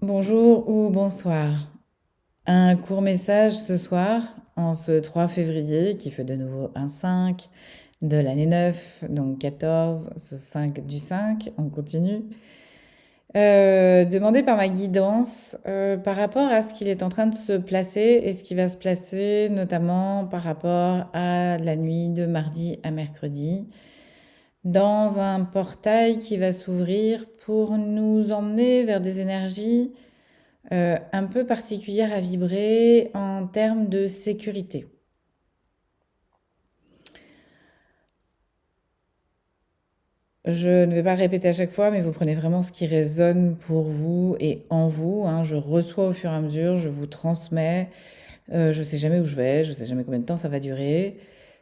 Bonjour ou bonsoir. Un court message ce soir, en ce 3 février, qui fait de nouveau un 5 de l'année 9, donc 14, ce 5 du 5, on continue. Demandé par ma guidance par rapport à ce qu'il est en train de se placer et ce qui va se placer, notamment par rapport à la nuit de mardi à mercredi, dans un portail qui va s'ouvrir pour nous emmener vers des énergies un peu particulière à vibrer en termes de sécurité. Je ne vais pas le répéter à chaque fois, mais vous prenez vraiment ce qui résonne pour vous et en vous, hein. Je reçois au fur et à mesure, je vous transmets. Je ne sais jamais où je vais, je ne sais jamais combien de temps ça va durer.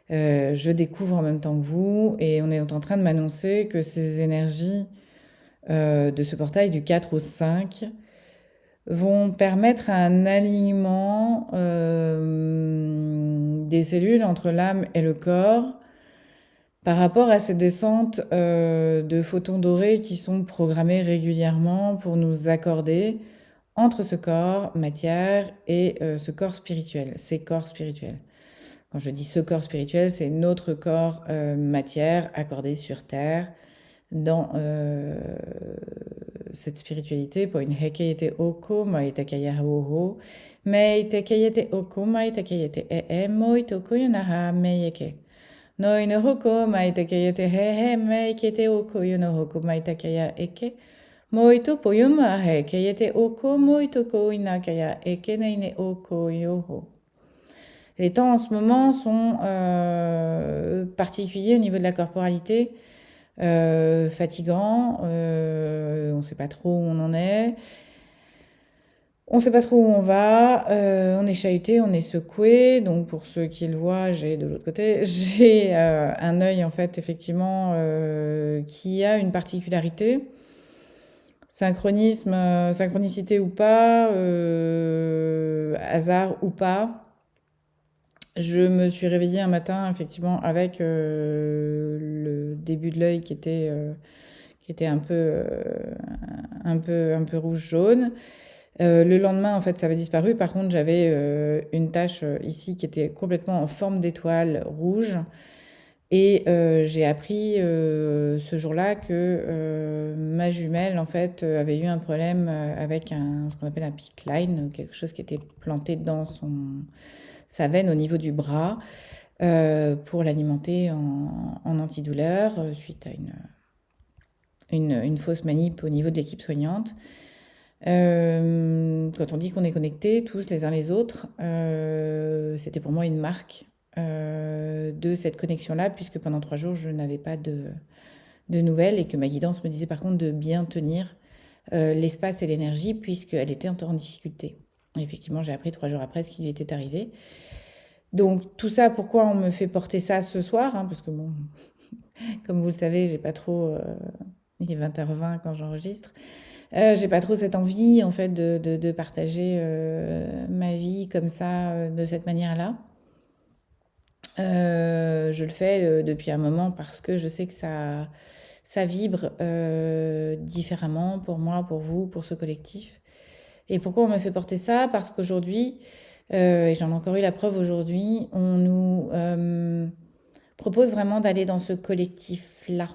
Je découvre en même temps que vous et on est en train de m'annoncer que ces énergies de ce portail du 4 au 5 vont permettre un alignement des cellules entre l'âme et le corps par rapport à ces descentes de photons dorés qui sont programmées régulièrement pour nous accorder entre ce corps matière et ce corps spirituel, ces corps spirituels. Quand je dis ce corps spirituel, c'est notre corps matière accordé sur Terre dans cette spiritualité pour une hekeyete oko maitakaya hoho meitekayete oko maitakayete moitoko yonaha meyeke no ino hoko maitakayete he meikete oko yono hoko maitakaya eke moito poyuma hekeyete oko moitoko inakaya eke neine oko yoho. Les temps en ce moment sont particuliers au niveau de la corporalité, fatigants, on ne sait pas trop où on en est, on ne sait pas trop où on va, on est chahuté, on est secoué. Donc pour ceux qui le voient, j'ai de l'autre côté, j'ai un œil en fait effectivement qui a une particularité. Synchronisme, synchronicité ou pas, hasard ou pas. Je me suis réveillée un matin, effectivement, avec le début de l'œil qui était un peu rouge-jaune. Le lendemain, en fait, ça avait disparu. Par contre, j'avais une tache ici qui était complètement en forme d'étoile rouge. Et j'ai appris ce jour-là que ma jumelle, en fait, avait eu un problème avec ce qu'on appelle un PICC line, quelque chose qui était planté dans sa veine au niveau du bras pour l'alimenter en antidouleur suite à une fausse manip au niveau de l'équipe soignante. Quand on dit qu'on est connectés tous les uns les autres, c'était pour moi une marque de cette connexion-là, puisque pendant 3 jours, je n'avais pas de nouvelles et que ma guidance me disait par contre de bien tenir l'espace et l'énergie, puisqu'elle était en difficulté. Et effectivement, j'ai appris 3 jours après ce qui lui était arrivé. Donc tout ça, pourquoi on me fait porter ça ce soir, hein, parce que bon, comme vous le savez, j'ai pas trop... il est 20h20 quand j'enregistre. J'ai pas trop cette envie en fait de partager ma vie comme ça, de cette manière-là. Je le fais depuis un moment parce que je sais que ça vibre différemment pour moi, pour vous, pour ce collectif. Et pourquoi on me fait porter ça? Parce qu'aujourd'hui, et j'en ai encore eu la preuve aujourd'hui, on nous propose vraiment d'aller dans ce collectif-là,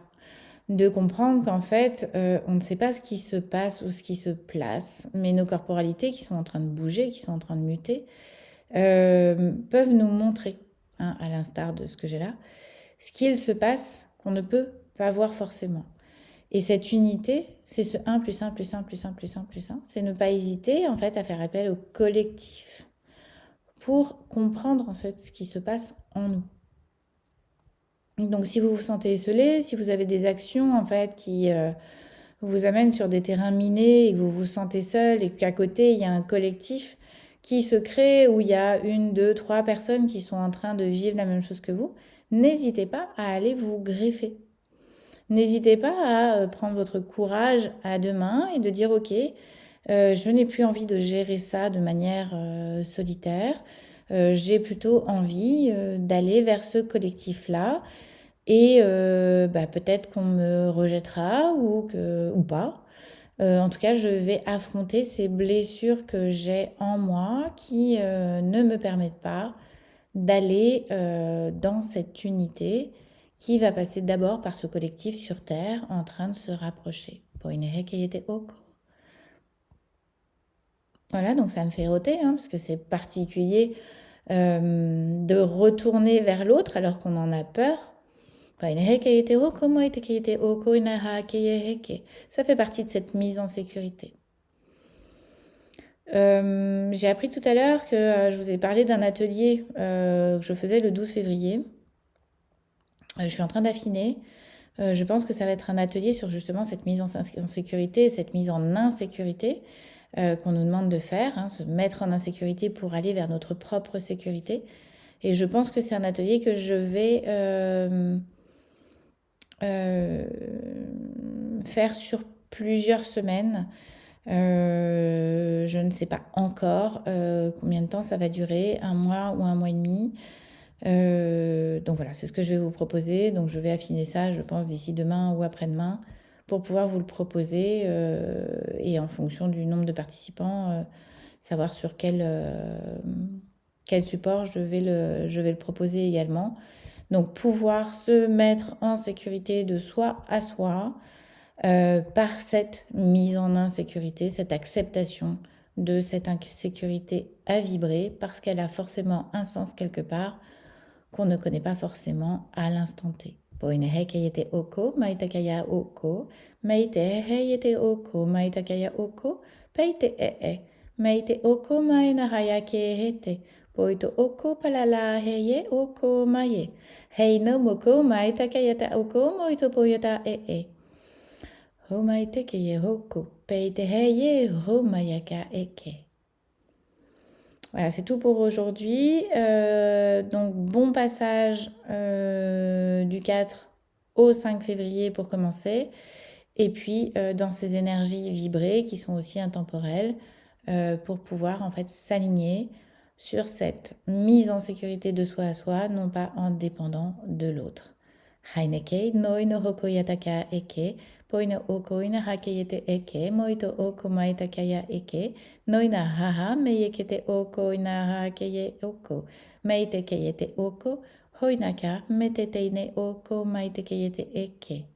de comprendre qu'en fait, on ne sait pas ce qui se passe ou ce qui se place, mais nos corporalités qui sont en train de bouger, qui sont en train de muter, peuvent nous montrer, hein, à l'instar de ce que j'ai là, ce qu'il se passe qu'on ne peut pas voir forcément. Et cette unité, c'est ce un plus un plus un plus un plus un plus un, c'est ne pas hésiter en fait à faire appel au collectif pour comprendre en fait ce qui se passe en nous. Donc si vous vous sentez isolé, si vous avez des actions en fait qui vous amènent sur des terrains minés et que vous vous sentez seul et qu'à côté il y a un collectif qui se crée où il y a une, deux, trois personnes qui sont en train de vivre la même chose que vous, n'hésitez pas à aller vous greffer. N'hésitez pas à prendre votre courage à deux mains et de dire ok, je n'ai plus envie de gérer ça de manière solitaire. J'ai plutôt envie d'aller vers ce collectif-là et peut-être qu'on me rejettera ou pas. En tout cas, je vais affronter ces blessures que j'ai en moi qui ne me permettent pas d'aller dans cette unité qui va passer d'abord par ce collectif sur Terre en train de se rapprocher. Voilà, donc ça me fait roter, hein, parce que c'est particulier de retourner vers l'autre alors qu'on en a peur. Ça fait partie de cette mise en sécurité. J'ai appris tout à l'heure que je vous ai parlé d'un atelier que je faisais le 12 février. Je suis en train d'affiner. Je pense que ça va être un atelier sur justement cette mise en sécurité, cette mise en insécurité qu'on nous demande de faire, hein, se mettre en insécurité pour aller vers notre propre sécurité. Et je pense que c'est un atelier que je vais faire sur plusieurs semaines. Je ne sais pas encore combien de temps ça va durer, un mois ou un mois et demi. Donc voilà, c'est ce que je vais vous proposer. Donc je vais affiner ça, je pense, d'ici demain ou après-demain pour pouvoir vous le proposer et en fonction du nombre de participants, savoir sur quel support je vais le proposer également. Donc pouvoir se mettre en sécurité de soi à soi par cette mise en insécurité, cette acceptation de cette insécurité à vibrer parce qu'elle a forcément un sens quelque part qu'on ne connaît pas forcément à l'instant T. Poinehekeyete oko, maitakaya oko, meite heyete oko, maitakaya oko, peite meite oko mainahaya kehete, poito oko palala heye oko maye, heino moko maitakayata oko moito poyata ho maite keye hoko, peite heye ho mayaka eke. Voilà, c'est tout pour aujourd'hui. Donc, bon passage du 4 au 5 février pour commencer. Et puis, dans ces énergies vibrées qui sont aussi intemporelles, pour pouvoir en fait s'aligner sur cette mise en sécurité de soi à soi, non pas en dépendant de l'autre. Heineke, noi no hoko yataka eke, poina oko ina hakeyete eke, moito oko maitakaya eke, noina haha meyekete oko ina hakeye oko, meite keyete oko, hoinaka meteteine oko maitekeyete eke.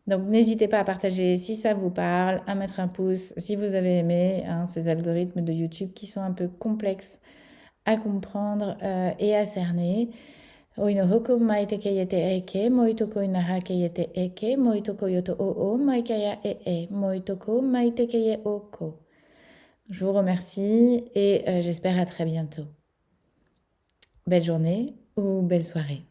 Donc n'hésitez pas à partager si ça vous parle, à mettre un pouce si vous avez aimé hein, ces algorithmes de YouTube qui sont un peu complexes à comprendre et à cerner. Oino hoko maite keyete eke, moitoko inaha keyete eke, moitoko yoto o maikaya moitoko maite keye oko. Je vous remercie et j'espère à très bientôt. Belle journée ou belle soirée.